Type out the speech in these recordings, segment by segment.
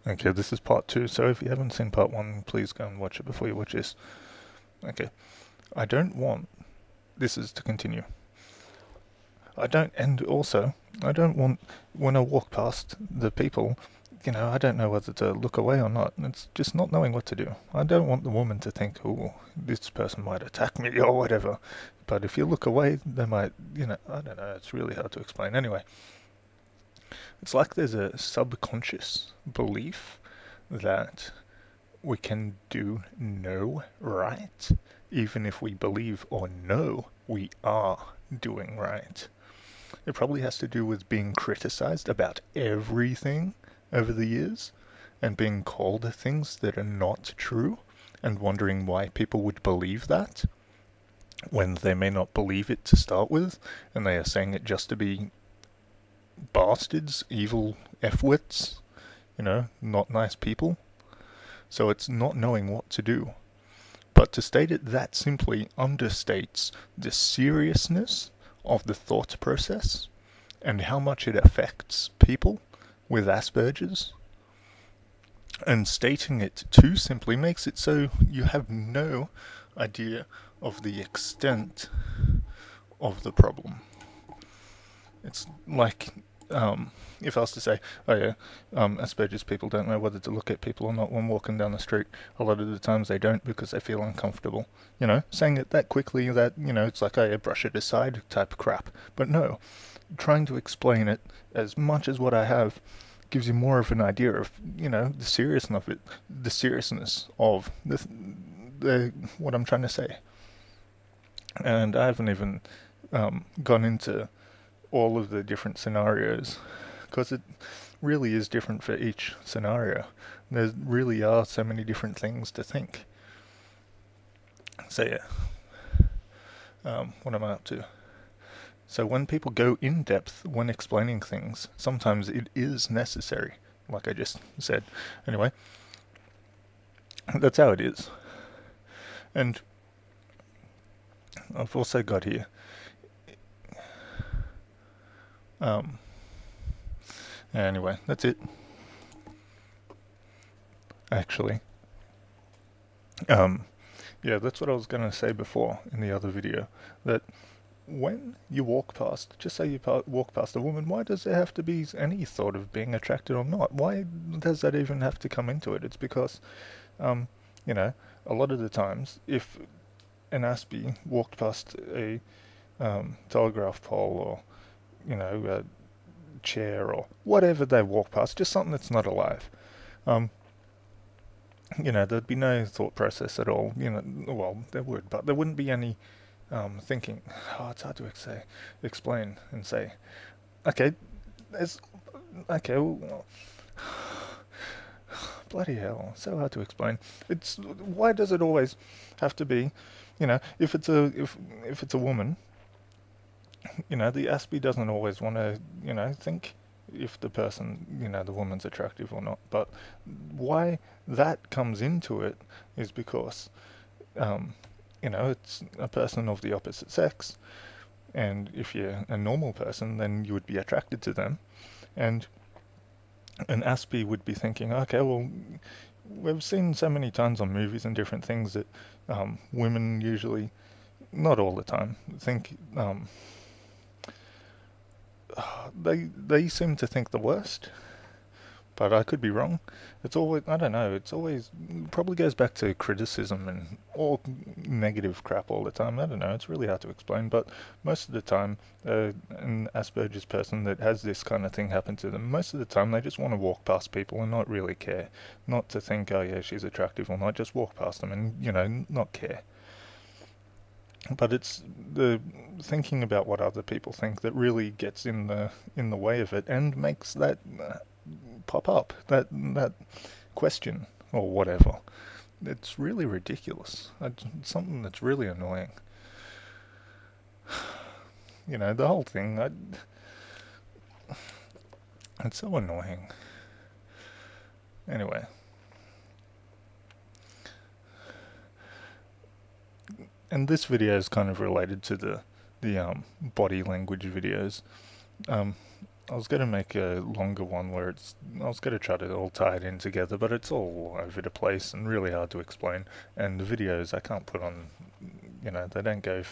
Okay, this is part 2, so if you haven't seen part 1, please go and watch it before you watch this. Okay, I don't want this is to continue. And also, I don't want, when I walk past the people, I don't know whether to look away or not. It's just not knowing what to do. I don't want the woman to think, oh, this person might attack me or whatever. But if you look away, they might, I don't know, it's really hard to explain. Anyway, it's like there's a subconscious belief that we can do no right, even if we believe or know we are doing right. It probably has to do with being criticized about everything over the years and being called things that are not true and wondering why people would believe that when they may not believe it to start with, and they are saying it just to be bastards, evil F-wits, not nice people. So it's not knowing what to do. But to state it that simply understates the seriousness of the thought process and how much it affects people with Asperger's. And stating it too simply makes it so you have no idea of the extent of the problem. It's like if I was to say, oh yeah, Asperger's people don't know whether to look at people or not when walking down the street. A lot of the times they don't because they feel uncomfortable. Saying it that quickly that, it's like, oh yeah, brush it aside type crap. But no, trying to explain it as much as what I have gives you more of an idea of, the seriousness of it, the seriousness of the what I'm trying to say. And I haven't even gone into all of the different scenarios, because it really is different for each scenario. There really are so many different things to think. So yeah, what am I up to? So when people go in depth when explaining things, sometimes it is necessary, like I just said. Anyway, that's how it is. And I've also got here anyway, that's it. Actually, yeah, that's what I was going to say before in the other video, that when you walk past, just say you walk past a woman, why does there have to be any thought of being attracted or not? Why does that even have to come into it? It's because, a lot of the times, if an Aspie walked past a telegraph pole or, a chair or whatever they walk past, just something that's not alive, there'd be no thought process at all. Well, there would, but there wouldn't be any thinking. Oh, it's hard to explain and say. Okay, well, bloody hell, so hard to explain. It's why does it always have to be, if it's a woman, the Aspie doesn't always want to, think if the person, the woman's attractive or not. But why that comes into it is because, it's a person of the opposite sex. And if you're a normal person, then you would be attracted to them. And an Aspie would be thinking, okay, well, we've seen so many times on movies and different things that women usually, not all the time, think they seem to think the worst, but I could be wrong. It's always, I don't know, it's always, probably goes back to criticism and all negative crap all the time. I don't know, it's really hard to explain, but most of the time, an Asperger's person that has this kind of thing happen to them, most of the time they just want to walk past people and not really care. Not to think, oh yeah, she's attractive or not, just walk past them and, not care. But it's the thinking about what other people think that really gets in the way of it and makes that pop up, that question or whatever. It's really ridiculous. It's something that's really annoying. The whole thing, it's so annoying. Anyway. And this video is kind of related to the body language videos. I was going to make a longer one where I was going to try to all tie it in together, but it's all over the place and really hard to explain. And the videos I can't put on, they don't go,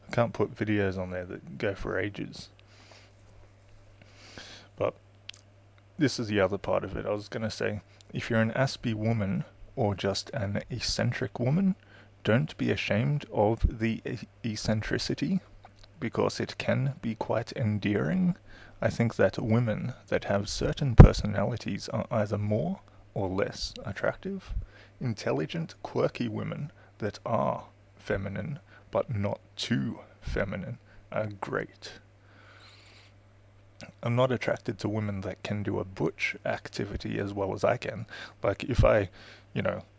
I can't put videos on there that go for ages. But this is the other part of it. I was going to say, if you're an Aspie woman or just an eccentric woman, don't be ashamed of the eccentricity, because it can be quite endearing. I think that women that have certain personalities are either more or less attractive. Intelligent, quirky women that are feminine, but not too feminine, are great. I'm not attracted to women that can do a butch activity as well as I can. Like if I,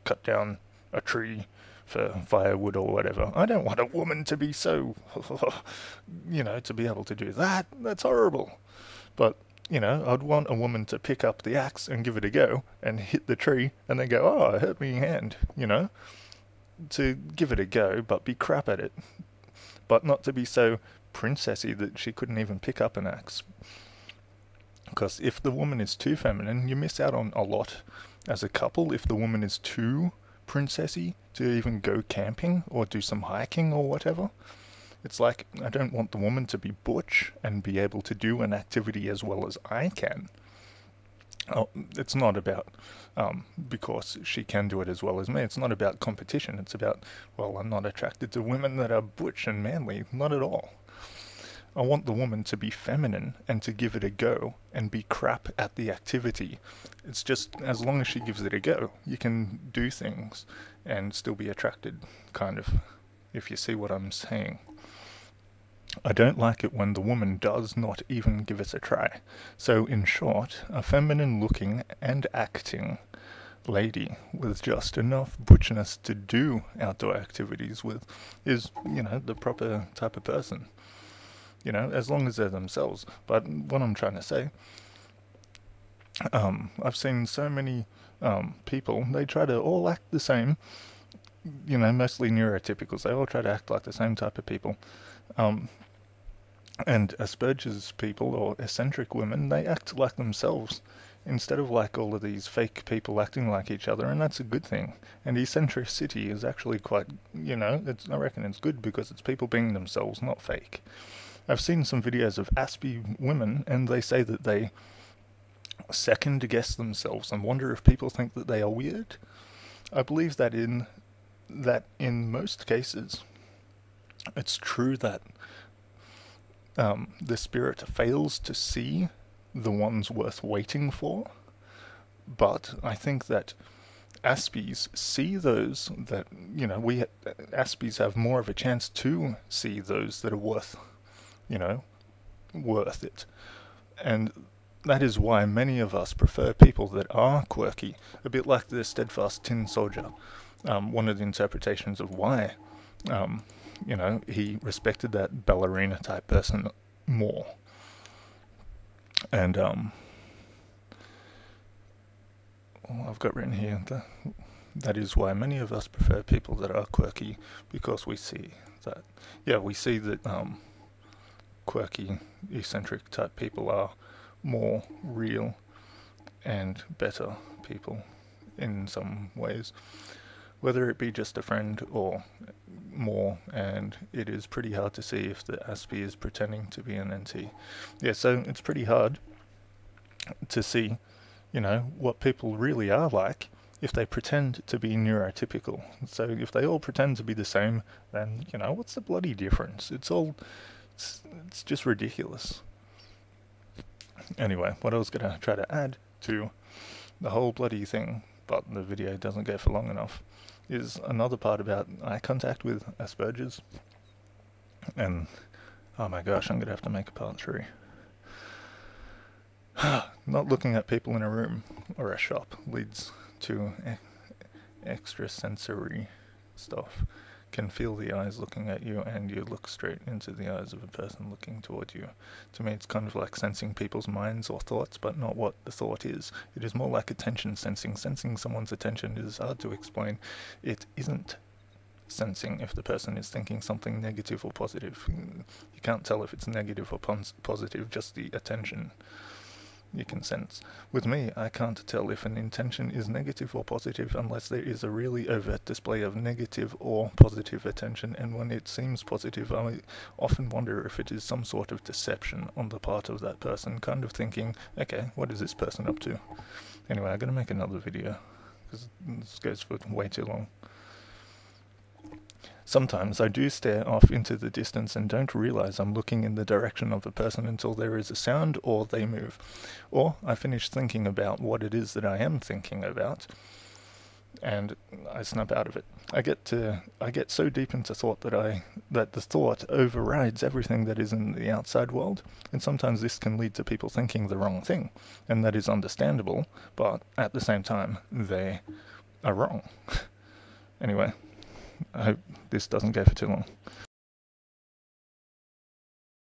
cut down a tree for firewood or whatever, I don't want a woman to be so, to be able to do that. That's horrible. But, I'd want a woman to pick up the axe and give it a go and hit the tree and then go, oh, it hurt me hand, to give it a go, but be crap at it. But not to be so princessy that she couldn't even pick up an axe. Because if the woman is too feminine, you miss out on a lot as a couple. If the woman is too princessy to even go camping or do some hiking or whatever, it's like, I don't want the woman to be butch and be able to do an activity as well as I can. Oh, it's not about because she can do it as well as me. It's not about competition. It's about, well, I'm not attracted to women that are butch and manly. Not at all. I want the woman to be feminine and to give it a go and be crap at the activity. It's just, as long as she gives it a go, you can do things and still be attracted, kind of, if you see what I'm saying. I don't like it when the woman does not even give it a try. So, in short, a feminine-looking and acting lady with just enough butchness to do outdoor activities with is, the proper type of person. As long as they're themselves. But what I'm trying to say, I've seen so many people, they try to all act the same, mostly neurotypicals. They all try to act like the same type of people. And Asperger's people, or eccentric women, they act like themselves instead of like all of these fake people acting like each other, and that's a good thing. And eccentricity is actually quite, I reckon it's good because it's people being themselves, not fake. I've seen some videos of Aspie women, and they say that they second guess themselves and wonder if people think that they are weird. I believe that in most cases, it's true that the spirit fails to see the ones worth waiting for, but I think that Aspies see those that, Aspies have more of a chance to see those that are worth it. And that is why many of us prefer people that are quirky, a bit like the steadfast tin soldier. One of the interpretations of why, he respected that ballerina type person more. And, I've got written here, that is why many of us prefer people that are quirky, because we see that, quirky, eccentric type people are more real and better people in some ways, whether it be just a friend or more, and it is pretty hard to see if the Aspie is pretending to be an NT. Yeah, so it's pretty hard to see, what people really are like if they pretend to be neurotypical. So if they all pretend to be the same, then, what's the bloody difference? It's just ridiculous. Anyway, what I was going to try to add to the whole bloody thing, but the video doesn't go for long enough, is another part about eye contact with Asperger's. And, oh my gosh, I'm going to have to make a part 3. Not looking at people in a room or a shop leads to extrasensory stuff. Can feel the eyes looking at you, and you look straight into the eyes of a person looking toward you. To me, it's kind of like sensing people's minds or thoughts, but not what the thought is. It is more like attention sensing. Sensing someone's attention is hard to explain. It isn't sensing if the person is thinking something negative or positive. You can't tell if it's negative or positive, just the attention you can sense. With me, I can't tell if an intention is negative or positive unless there is a really overt display of negative or positive attention, and when it seems positive, I often wonder if it is some sort of deception on the part of that person, kind of thinking, okay, what is this person up to? Anyway, I'm going to make another video, because this goes for way too long. Sometimes I do stare off into the distance and don't realize I'm looking in the direction of a person until there is a sound or they move. Or I finish thinking about what it is that I am thinking about, and I snap out of it. I get so deep into thought that the thought overrides everything that is in the outside world, and sometimes this can lead to people thinking the wrong thing, and that is understandable, but at the same time, they are wrong. Anyway, I hope this doesn't go for too long.